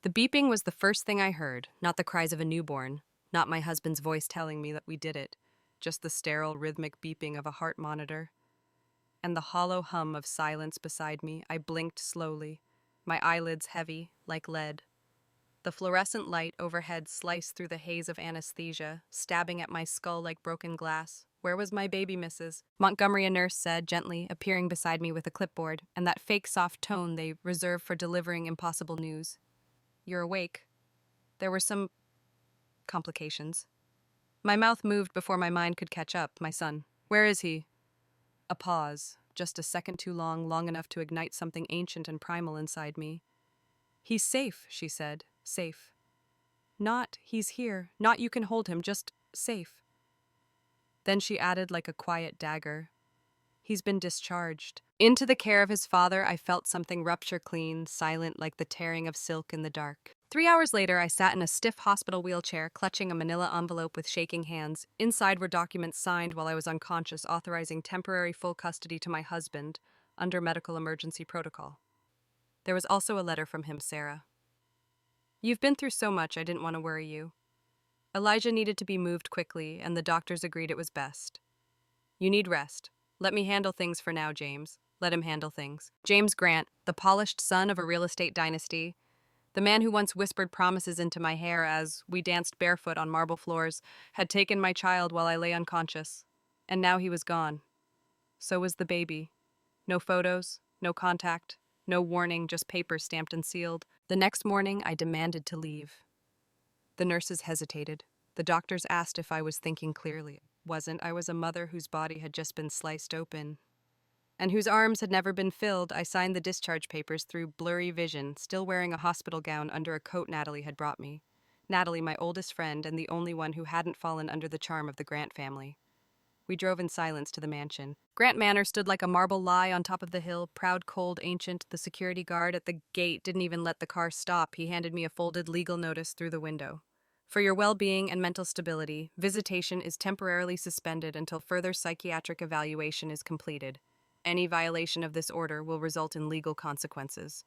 The beeping was the first thing I heard, not the cries of a newborn, not my husband's voice telling me that we did it, just the sterile, rhythmic beeping of a heart monitor. And the hollow hum of silence beside me. I blinked slowly, my eyelids heavy, like lead. The fluorescent light overhead sliced through the haze of anesthesia, stabbing at my skull like broken glass. Where was my baby, Mrs.? Montgomery, a nurse said, gently, appearing beside me with a clipboard, and that fake soft tone they reserve for delivering impossible news. You're awake. There were some complications. My mouth moved before my mind could catch up. My son. Where is he? A pause, just a second too long, long enough to ignite something ancient and primal inside me. He's safe, she said. Safe. Not, he's here. Not you can hold him, just safe. Then she added like a quiet dagger. He's been discharged. Into the care of his father, I felt something rupture clean, silent like the tearing of silk in the dark. 3 hours later, I sat in a stiff hospital wheelchair, clutching a manila envelope with shaking hands. Inside were documents signed while I was unconscious, authorizing temporary full custody to my husband under medical emergency protocol. There was also a letter from him, Sarah. You've been through so much, I didn't want to worry you. Elijah needed to be moved quickly, and the doctors agreed it was best. You need rest. Let me handle things for now, James. Let him handle things. James Grant, the polished son of a real estate dynasty, the man who once whispered promises into my hair as we danced barefoot on marble floors, had taken my child while I lay unconscious. And now he was gone. So was the baby. No photos, no contact, no warning, just papers stamped and sealed. The next morning, I demanded to leave. The nurses hesitated. The doctors asked if I was thinking clearly. Wasn't. I was a mother whose body had just been sliced open, and whose arms had never been filled. I signed the discharge papers through blurry vision, still wearing a hospital gown under a coat Natalie had brought me. Natalie, my oldest friend, and the only one who hadn't fallen under the charm of the Grant family. We drove in silence to the mansion. Grant Manor stood like a marble lie on top of the hill, proud, cold, ancient. The security guard at the gate didn't even let the car stop. He handed me a folded legal notice through the window. For your well-being and mental stability, visitation is temporarily suspended until further psychiatric evaluation is completed. Any violation of this order will result in legal consequences.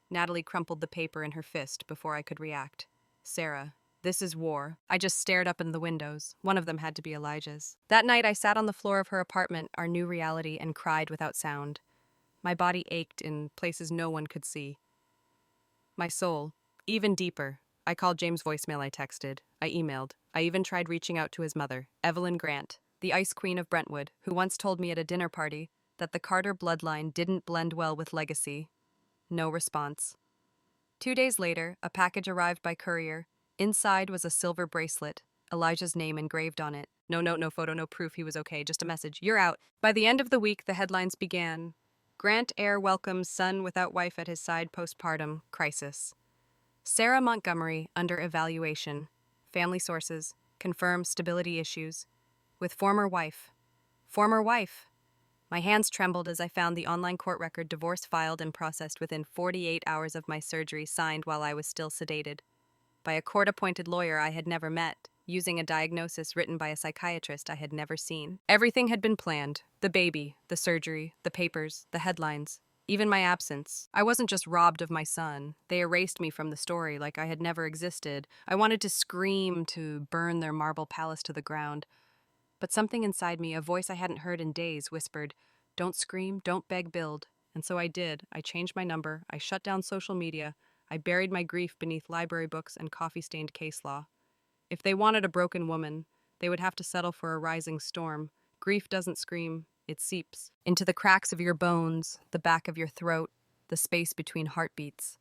Natalie crumpled the paper in her fist before I could react. Sarah, this is war. I just stared up in the windows. One of them had to be Elijah's. That night I sat on the floor of her apartment, our new reality, and cried without sound. My body ached in places no one could see. My soul, even deeper. I called James' voicemail, I texted, I emailed. I even tried reaching out to his mother, Evelyn Grant, the ice queen of Brentwood, who once told me at a dinner party that the Carter bloodline didn't blend well with legacy. No response. 2 days later, a package arrived by courier. Inside was a silver bracelet, Elijah's name engraved on it. No note, no photo, no proof he was okay, just a message. You're out. By the end of the week, the headlines began. Grant heir welcomes son without wife at his side postpartum crisis. Sarah Montgomery under evaluation. Family sources confirm stability issues. With former wife. Former wife. My hands trembled as I found the online court record, divorce filed and processed within 48 hours of my surgery, signed while I was still sedated. By a court-appointed lawyer I had never met, using a diagnosis written by a psychiatrist I had never seen. Everything had been planned. The baby, the surgery, the papers, the headlines, even my absence. I wasn't just robbed of my son. They erased me from the story like I had never existed. I wanted to scream, to burn their marble palace to the ground. But something inside me, a voice I hadn't heard in days, whispered, "Don't scream, don't beg, build." And so I did. I changed my number. I shut down social media. I buried my grief beneath library books and coffee-stained case law. If they wanted a broken woman, they would have to settle for a rising storm. Grief doesn't scream, it seeps into the cracks of your bones, the back of your throat, the space between heartbeats.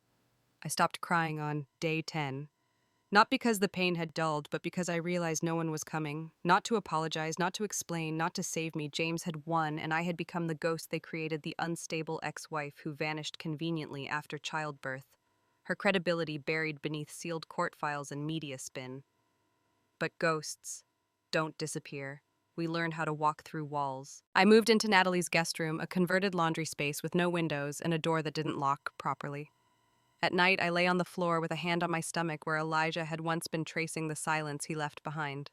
I stopped crying on day 10. Not because the pain had dulled, but because I realized no one was coming. Not to apologize, not to explain, not to save me. James had won, and I had become the ghost they created, the unstable ex-wife who vanished conveniently after childbirth. Her credibility buried beneath sealed court files and media spin. But ghosts don't disappear. We learn how to walk through walls. I moved into Natalie's guest room, a converted laundry space with no windows and a door that didn't lock properly. At night, I lay on the floor with a hand on my stomach where Elijah had once been tracing the silence he left behind.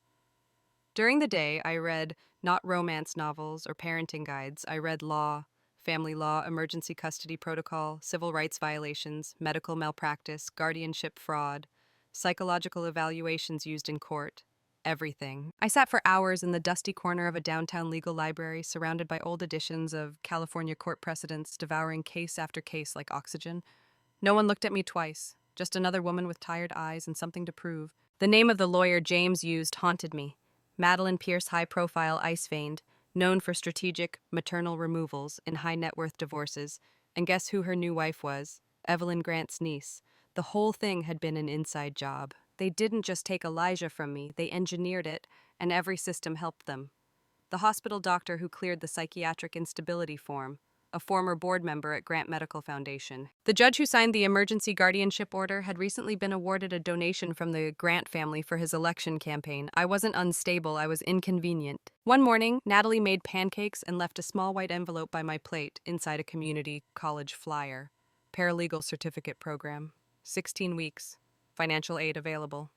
During the day, I read not romance novels or parenting guides. I read law, family law, emergency custody protocol, civil rights violations, medical malpractice, guardianship fraud, psychological evaluations used in court. Everything. I sat for hours in the dusty corner of a downtown legal library surrounded by old editions of California court precedents, devouring case after case like oxygen. No one looked at me twice, just another woman with tired eyes and something to prove. The name of the lawyer James used haunted me. Madeline Pierce, high-profile ice-veined, known for strategic maternal removals in high-net-worth divorces. And guess who her new wife was? Evelyn Grant's niece. The whole thing had been an inside job. They didn't just take Elijah from me, they engineered it, and every system helped them. The hospital doctor who cleared the psychiatric instability form, a former board member at Grant Medical Foundation. The judge who signed the emergency guardianship order had recently been awarded a donation from the Grant family for his election campaign. I wasn't unstable, I was inconvenient. One morning, Natalie made pancakes and left a small white envelope by my plate inside a community college flyer. Paralegal certificate program. 16 weeks. Financial aid available.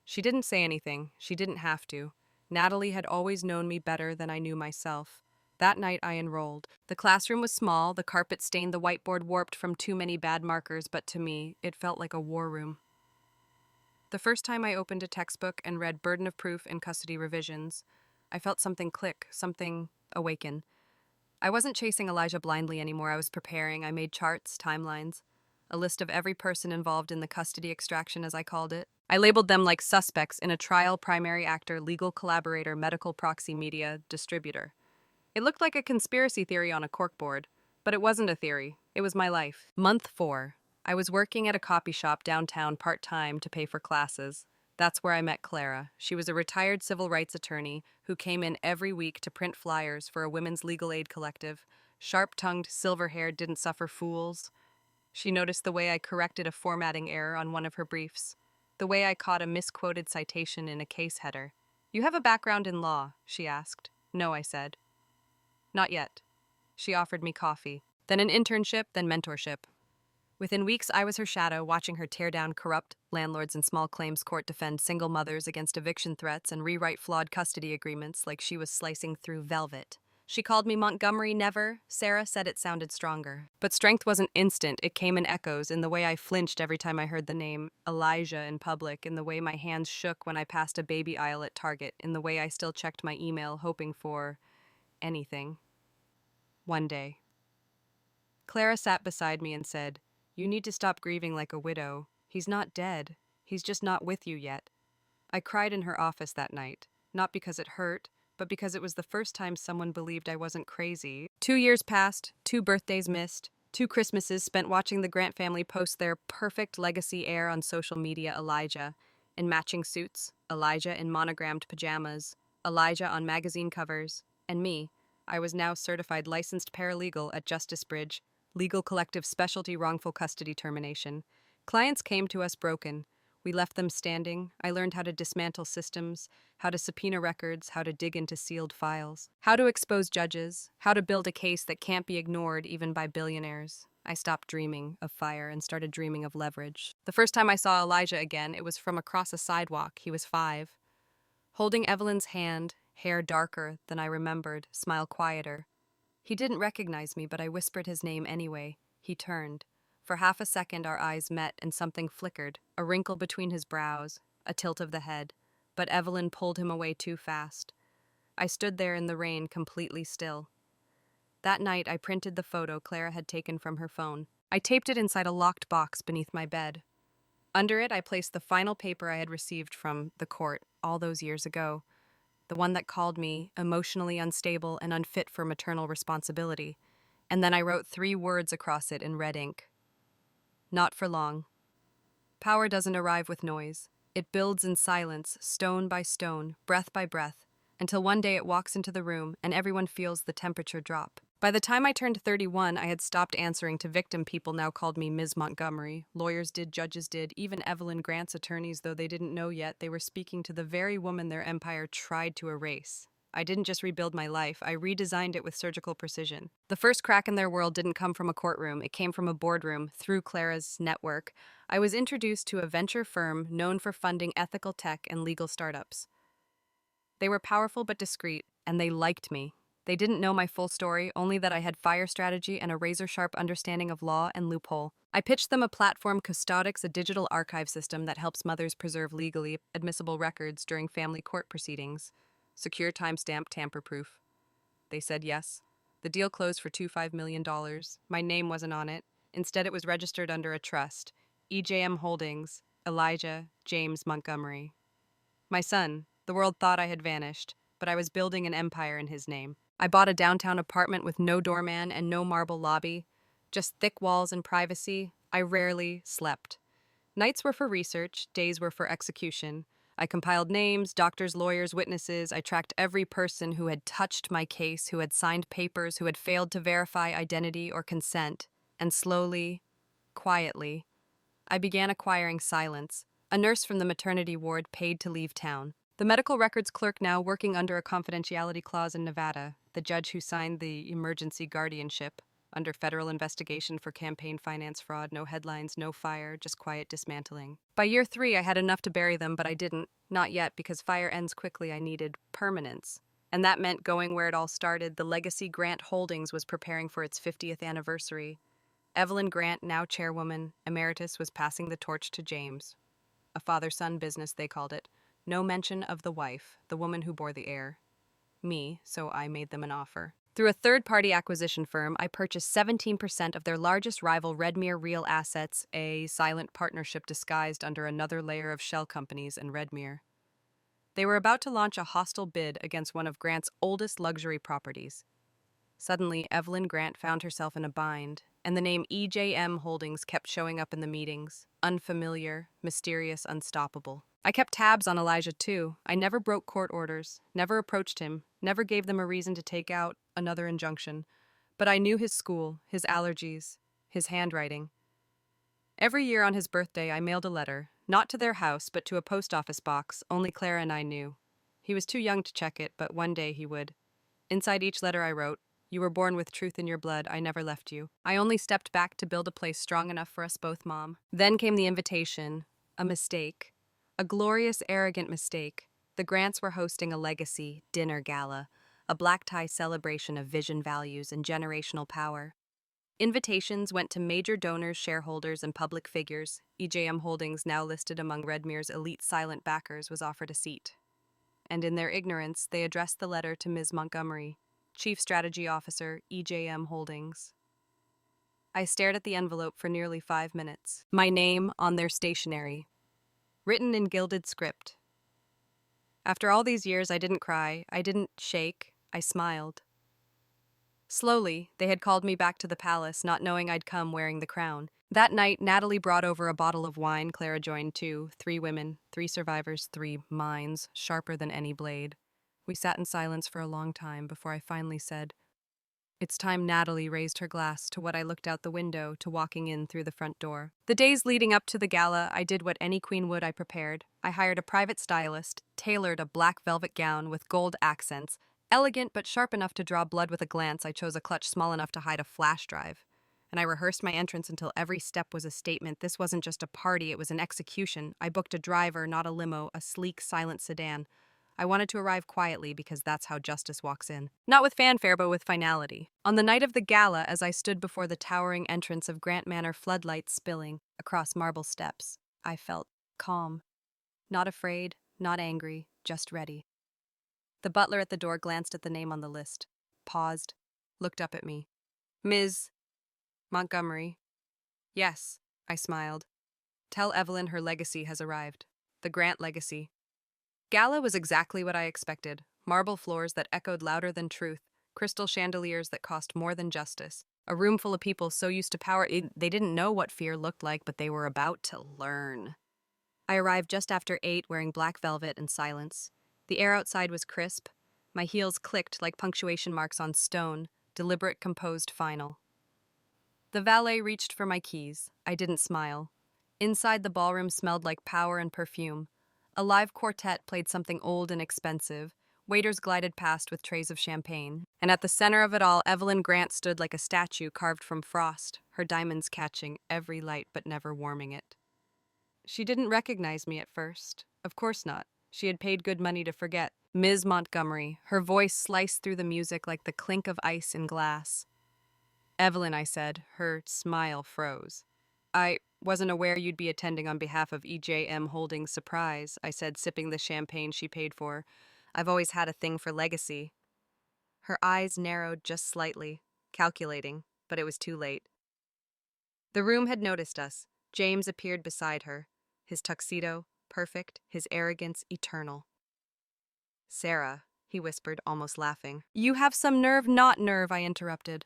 She didn't say anything. She didn't have to. Natalie had always known me better than I knew myself. That night I enrolled. The classroom was small, the carpet stained, the whiteboard warped from too many bad markers, but to me, it felt like a war room. The first time I opened a textbook and read Burden of Proof and Custody Revisions, I felt something click, something awaken. I wasn't chasing Elijah blindly anymore. I was preparing. I made charts, timelines, a list of every person involved in the custody extraction, as I called it. I labeled them like suspects in a trial, primary actor, legal collaborator, medical proxy, media, distributor. It looked like a conspiracy theory on a corkboard, but it wasn't a theory. It was my life. Month 4. I was working at a copy shop downtown part-time to pay for classes. That's where I met Clara. She was a retired civil rights attorney who came in every week to print flyers for a women's legal aid collective. Sharp-tongued, silver-haired, didn't suffer fools. She noticed the way I corrected a formatting error on one of her briefs, the way I caught a misquoted citation in a case header. "You have a background in law?" she asked. "No," I said. "Not yet." She offered me coffee. Then an internship, then mentorship. Within weeks, I was her shadow, watching her tear down corrupt landlords in small claims court, defend single mothers against eviction threats, and rewrite flawed custody agreements like she was slicing through velvet. She called me Montgomery never. Sarah said it sounded stronger. But strength wasn't instant. It came in echoes, in the way I flinched every time I heard the name Elijah in public, in the way my hands shook when I passed a baby aisle at Target, in the way I still checked my email hoping for anything. One day, Clara sat beside me and said, "You need to stop grieving like a widow. He's not dead. He's just not with you yet." I cried in her office that night, not because it hurt, but because it was the first time someone believed I wasn't crazy. 2 years passed, 2 birthdays missed, 2 Christmases spent watching the Grant family post their perfect legacy heir on social media, Elijah in matching suits, Elijah in monogrammed pajamas, Elijah on magazine covers, and me. I was now certified licensed paralegal at Justice Bridge, legal collective specialty wrongful custody termination. Clients came to us broken. We left them standing. I learned how to dismantle systems, how to subpoena records, how to dig into sealed files, how to expose judges, how to build a case that can't be ignored even by billionaires. I stopped dreaming of fire and started dreaming of leverage. The first time I saw Elijah again, it was from across a sidewalk. He was 5. Holding Evelyn's hand, hair darker than I remembered, smile quieter. He didn't recognize me, but I whispered his name anyway. He turned. For half a second our eyes met and something flickered, a wrinkle between his brows, a tilt of the head. But Evelyn pulled him away too fast. I stood there in the rain, completely still. That night I printed the photo Clara had taken from her phone. I taped it inside a locked box beneath my bed. Under it I placed the final paper I had received from the court all those years ago, the one that called me emotionally unstable and unfit for maternal responsibility. And then I wrote 3 words across it in red ink. Not for long. Power doesn't arrive with noise. It builds in silence, stone by stone, breath by breath, until one day it walks into the room and everyone feels the temperature drop. By the time I turned 31, I had stopped answering to victim people now called me Ms. Montgomery. Lawyers did, judges did, even Evelyn Grant's attorneys, though they didn't know yet, they were speaking to the very woman their empire tried to erase. I didn't just rebuild my life, I redesigned it with surgical precision. The first crack in their world didn't come from a courtroom, it came from a boardroom, through Clara's network. I was introduced to a venture firm known for funding ethical tech and legal startups. They were powerful but discreet, and they liked me. They didn't know my full story, only that I had fire strategy and a razor-sharp understanding of law and loophole. I pitched them a platform Custodix, a digital archive system that helps mothers preserve legally admissible records during family court proceedings. Secure, timestamp, tamper-proof. They said yes. The deal closed for $25 million. My name wasn't on it. Instead, it was registered under a trust. EJM Holdings, Elijah James Montgomery. My son. The world thought I had vanished, but I was building an empire in his name. I bought a downtown apartment with no doorman and no marble lobby, just thick walls and privacy. I rarely slept. Nights were for research, days were for execution. I compiled names, doctors, lawyers, witnesses. I tracked every person who had touched my case, who had signed papers, who had failed to verify identity or consent. And slowly, quietly, I began acquiring silence. A nurse from the maternity ward paid to leave town. The medical records clerk now working under a confidentiality clause in Nevada. The judge who signed the emergency guardianship. Under federal investigation for campaign finance fraud, no headlines, no fire, just quiet dismantling. By year 3, I had enough to bury them, but I didn't. Not yet, because fire ends quickly. I needed permanence. And that meant going where it all started. The Legacy Grant Holdings was preparing for its 50th anniversary. Evelyn Grant, now chairwoman emeritus, was passing the torch to James. A father-son business, they called it. No mention of the wife, the woman who bore the heir. Me, so I made them an offer. Through a third-party acquisition firm, I purchased 17% of their largest rival Redmere Real Assets, a silent partnership disguised under another layer of shell companies in Redmere. They were about to launch a hostile bid against one of Grant's oldest luxury properties. Suddenly, Evelyn Grant found herself in a bind, and the name EJM Holdings kept showing up in the meetings. Unfamiliar, mysterious, unstoppable. I kept tabs on Elijah, too. I never broke court orders, never approached him, never gave them a reason to take out another injunction. But I knew his school, his allergies, his handwriting. Every year on his birthday, I mailed a letter, not to their house, but to a post office box only Clara and I knew. He was too young to check it, but one day he would. Inside each letter I wrote, "You were born with truth in your blood. I never left you. I only stepped back to build a place strong enough for us both, Mom." Then came the invitation. A mistake. A glorious, arrogant mistake. The Grants were hosting a legacy dinner gala, a black tie celebration of vision, values, and generational power. Invitations went to major donors, shareholders, and public figures. EJM Holdings, now listed among Redmere's elite silent backers, was offered a seat. And in their ignorance, they addressed the letter to Ms. Montgomery, Chief Strategy Officer, EJM Holdings. I stared at the envelope for nearly 5 minutes. My name on their stationery, written in gilded script. After all these years, I didn't cry, I didn't shake, I smiled. Slowly, they had called me back to the palace, not knowing I'd come wearing the crown. That night, Natalie brought over a bottle of wine. Clara joined too. 3 women, 3 survivors, 3 minds, sharper than any blade. We sat in silence for a long time before I finally said, "It's time." Natalie raised her glass to what I looked out the window, to walking in through the front door. The days leading up to the gala, I did what any queen would. I prepared. I hired a private stylist, tailored a black velvet gown with gold accents, elegant but sharp enough to draw blood with a glance. I chose a clutch small enough to hide a flash drive. And I rehearsed my entrance until every step was a statement. This wasn't just a party, it was an execution. I booked a driver, not a limo, a sleek, silent sedan. I wanted to arrive quietly because that's how justice walks in. Not with fanfare, but with finality. On the night of the gala, as I stood before the towering entrance of Grant Manor, floodlights spilling across marble steps, I felt calm. Not afraid, not angry, just ready. The butler at the door glanced at the name on the list, paused, looked up at me. "Ms. Montgomery." "Yes," I smiled. "Tell Evelyn her legacy has arrived. The Grant legacy." Gala was exactly what I expected. Marble floors that echoed louder than truth, crystal chandeliers that cost more than justice. A room full of people so used to power, they didn't know what fear looked like, but they were about to learn. I arrived just after 8, wearing black velvet and silence. The air outside was crisp. My heels clicked like punctuation marks on stone, deliberate, composed, final. The valet reached for my keys. I didn't smile. Inside, the ballroom smelled like power and perfume. A live quartet played something old and expensive. Waiters glided past with trays of champagne. And at the center of it all, Evelyn Grant stood like a statue carved from frost, her diamonds catching every light but never warming it. She didn't recognize me at first. Of course not. She had paid good money to forget. Ms. Montgomery, her voice sliced through the music like the clink of ice in glass. Evelyn, I said, her smile froze. I wasn't aware you'd be attending on behalf of EJM Holdings Surprise, I said, sipping the champagne she paid for. I've always had a thing for legacy. Her eyes narrowed just slightly, calculating, but it was too late. The room had noticed us. James appeared beside her, his tuxedo perfect, his arrogance eternal. Sarah, he whispered, almost laughing. You have some nerve, not nerve, I interrupted.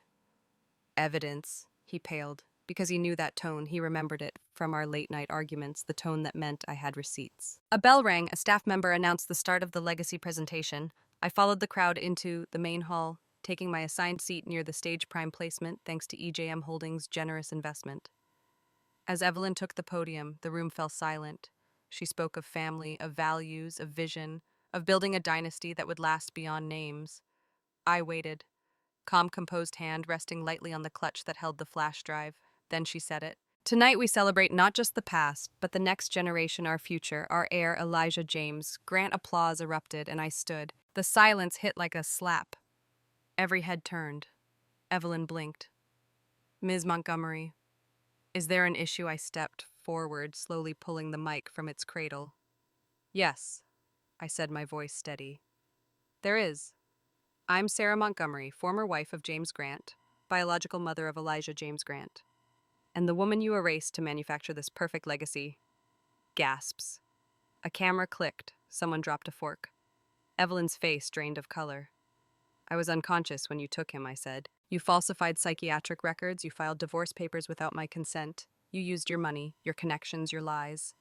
Evidence, he paled. Because he knew that tone, he remembered it from our late-night arguments, the tone that meant I had receipts. A bell rang, a staff member announced the start of the legacy presentation. I followed the crowd into the main hall, taking my assigned seat near the stage prime placement thanks to EJM Holdings' generous investment. As Evelyn took the podium, the room fell silent. She spoke of family, of values, of vision, of building a dynasty that would last beyond names. I waited, calm, composed hand resting lightly on the clutch that held the flash drive. Then she said it. Tonight we celebrate not just the past, but the next generation, our future, our heir, Elijah James. Grant applause erupted, and I stood. The silence hit like a slap. Every head turned. Evelyn blinked. Ms. Montgomery, is there an issue? I stepped forward, slowly pulling the mic from its cradle. Yes, I said, my voice steady. There is. I'm Sarah Montgomery, former wife of James Grant, biological mother of Elijah James Grant. And the woman you erased to manufacture this perfect legacy. Gasps. A camera clicked. Someone dropped a fork. Evelyn's face drained of color. I was unconscious when you took him, I said. You falsified psychiatric records, you filed divorce papers without my consent. You used your money, your connections, your lies.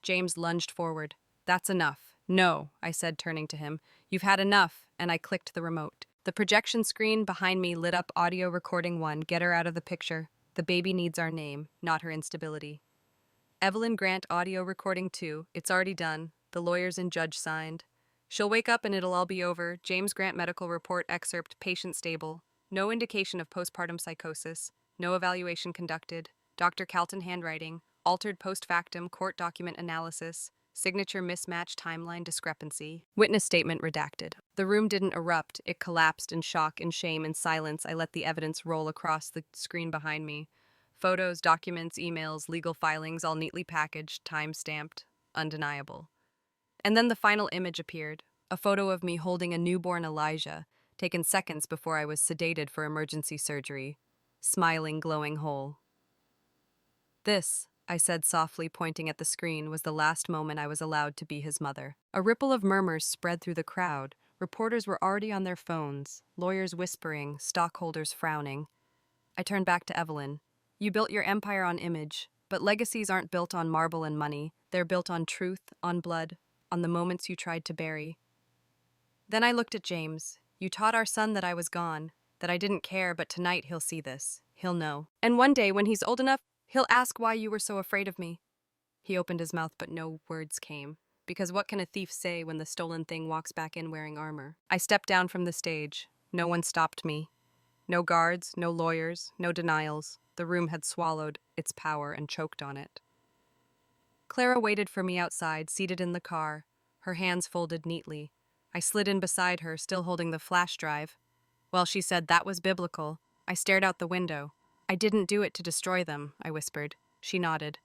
James lunged forward. That's enough. No, I said, turning to him. You've had enough, and I clicked the remote. The projection screen behind me lit up audio recording 1. Get her out of the picture. The baby needs our name, not her instability. Evelyn Grant audio recording 2. It's already done. The lawyers and judge signed. She'll wake up and it'll all be over. James Grant medical report excerpt, patient stable. No indication of postpartum psychosis. No evaluation conducted. Dr. Calton handwriting. Altered post factum court document analysis. Signature mismatch, timeline discrepancy. Witness statement redacted. The room didn't erupt. It collapsed in shock and shame and silence. I let the evidence roll across the screen behind me. Photos, documents, emails, legal filings, all neatly packaged, time-stamped, undeniable. And then the final image appeared. A photo of me holding a newborn Elijah, taken seconds before I was sedated for emergency surgery. Smiling, glowing whole. This, I said softly, pointing at the screen, was the last moment I was allowed to be his mother. A ripple of murmurs spread through the crowd. Reporters were already on their phones, lawyers whispering, stockholders frowning. I turned back to Evelyn. You built your empire on image, but legacies aren't built on marble and money. They're built on truth, on blood, on the moments you tried to bury. Then I looked at James. You taught our son that I was gone, that I didn't care, but tonight he'll see this. He'll know. And one day, when he's old enough, he'll ask why you were so afraid of me. He opened his mouth, but no words came. Because what can a thief say when the stolen thing walks back in wearing armor? I stepped down from the stage. No one stopped me. No guards, no lawyers, no denials. The room had swallowed its power and choked on it. Clara waited for me outside, seated in the car, her hands folded neatly. I slid in beside her, still holding the flash drive. Well, she said that was biblical. I stared out the window. I didn't do it to destroy them, I whispered. She nodded.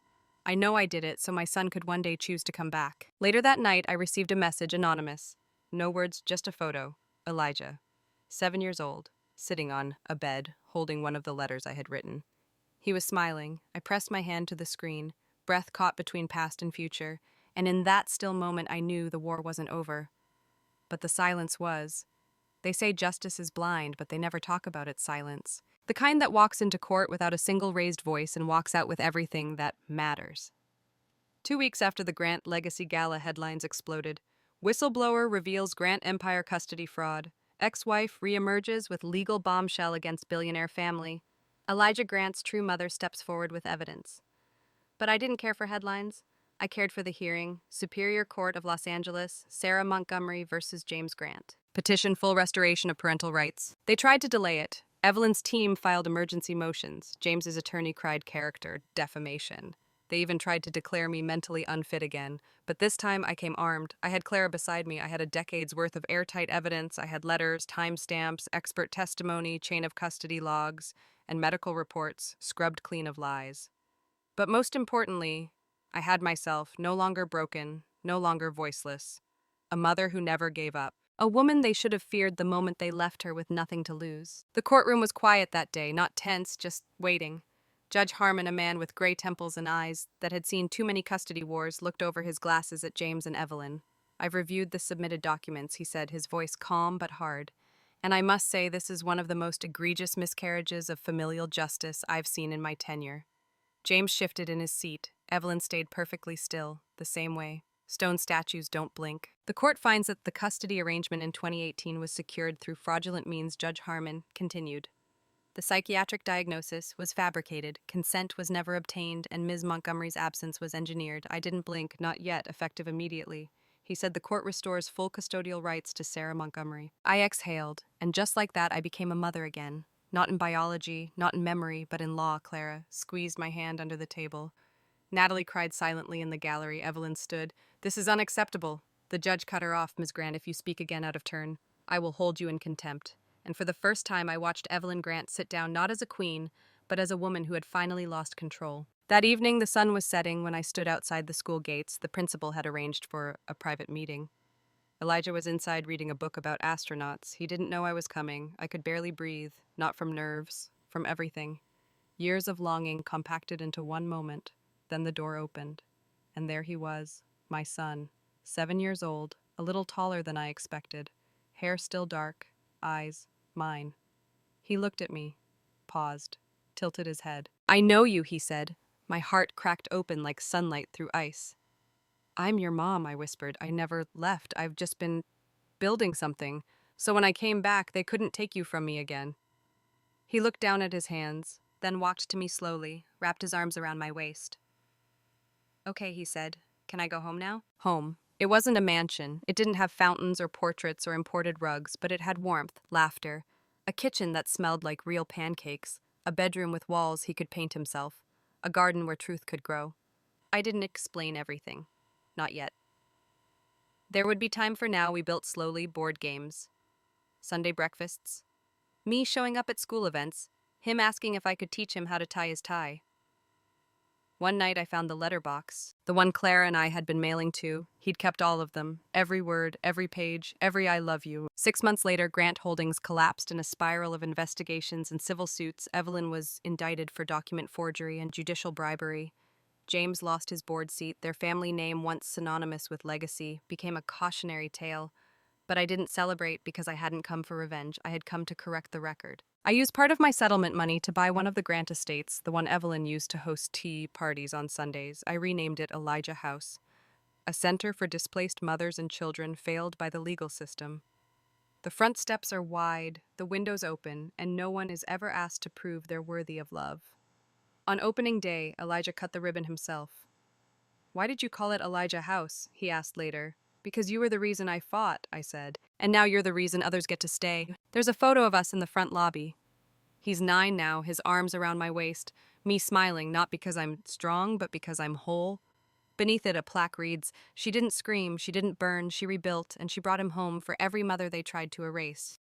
I know I did it so my son could one day choose to come back. Later that night, I received a message, anonymous. No words, just a photo. Elijah, 7 years old, sitting on a bed, holding one of the letters I had written. He was smiling. I pressed my hand to the screen, breath caught between past and future, and in that still moment I knew the war wasn't over. But the silence was. They say justice is blind, but they never talk about its silence. The kind that walks into court without a single raised voice and walks out with everything that matters. 2 weeks after the Grant Legacy Gala headlines exploded, whistleblower reveals Grant Empire custody fraud. Ex-wife reemerges with legal bombshell against billionaire family. Elijah Grant's true mother steps forward with evidence. But I didn't care for headlines. I cared for the hearing. Superior Court of Los Angeles, Sarah Montgomery versus James Grant. Petition full restoration of parental rights. They tried to delay it. Evelyn's team filed emergency motions. James's attorney cried character defamation. They even tried to declare me mentally unfit again. But this time I came armed. I had Clara beside me. I had a decade's worth of airtight evidence. I had letters, timestamps, expert testimony, chain of custody logs, and medical reports scrubbed clean of lies. But most importantly, I had myself, no longer broken, no longer voiceless. A mother who never gave up. A woman they should have feared the moment they left her with nothing to lose. The courtroom was quiet that day, not tense, just waiting. Judge Harmon, a man with gray temples and eyes that had seen too many custody wars, looked over his glasses at James and Evelyn. "I've reviewed the submitted documents," he said, his voice calm but hard. "And I must say this is one of the most egregious miscarriages of familial justice I've seen in my tenure." James shifted in his seat. Evelyn stayed perfectly still, the same way. Stone statues don't blink. "The court finds that the custody arrangement in 2018 was secured through fraudulent means," Judge Harmon continued. "The psychiatric diagnosis was fabricated, consent was never obtained, and Ms. Montgomery's absence was engineered. I didn't blink, not yet, effective immediately." He said the court restores full custodial rights to Sarah Montgomery. I exhaled, and just like that I became a mother again. Not in biology, not in memory, but in law. Clara squeezed my hand under the table. Natalie cried silently in the gallery. Evelyn stood. "This is unacceptable." The judge cut her off. "Ms. Grant, if you speak again out of turn, I will hold you in contempt." And for the first time I watched Evelyn Grant sit down not as a queen, but as a woman who had finally lost control. That evening the sun was setting when I stood outside the school gates. The principal had arranged for a private meeting. Elijah was inside reading a book about astronauts. He didn't know I was coming. I could barely breathe, not from nerves, from everything. Years of longing compacted into one moment. Then the door opened, and there he was, my son, 7 years old, a little taller than I expected, hair still dark, eyes mine. He looked at me, paused, tilted his head. "I know you," he said. My heart cracked open like sunlight through ice. "I'm your mom," I whispered. "I never left. I've just been building something. So when I came back, they couldn't take you from me again." He looked down at his hands, then walked to me slowly, wrapped his arms around my waist. "Okay," he said. "Can I go home now?" Home. It wasn't a mansion. It didn't have fountains or portraits or imported rugs, but it had warmth, laughter, a kitchen that smelled like real pancakes, a bedroom with walls he could paint himself, a garden where truth could grow. I didn't explain everything. Not yet. There would be time for now. We built slowly, board games, Sunday breakfasts, me showing up at school events, him asking if I could teach him how to tie his tie. One night I found the letterbox, the one Clara and I had been mailing to. He'd kept all of them, every word, every page, every "I love you." 6 months later, Grant Holdings collapsed in a spiral of investigations and civil suits. Evelyn was indicted for document forgery and judicial bribery. James lost his board seat. Their family name, once synonymous with legacy, became a cautionary tale. But I didn't celebrate because I hadn't come for revenge. I had come to correct the record. I used part of my settlement money to buy one of the Grant estates, the one Evelyn used to host tea parties on Sundays. I renamed it Elijah House, a center for displaced mothers and children failed by the legal system. The front steps are wide, the windows open, and no one is ever asked to prove they're worthy of love. On opening day, Elijah cut the ribbon himself. "Why did you call it Elijah House?" he asked later. "Because you were the reason I fought," I said. "And now you're the reason others get to stay." There's a photo of us in the front lobby. He's 9 now, his arms around my waist, me smiling, not because I'm strong, but because I'm whole. Beneath it, a plaque reads, "She didn't scream, she didn't burn, she rebuilt, and she brought him home for every mother they tried to erase."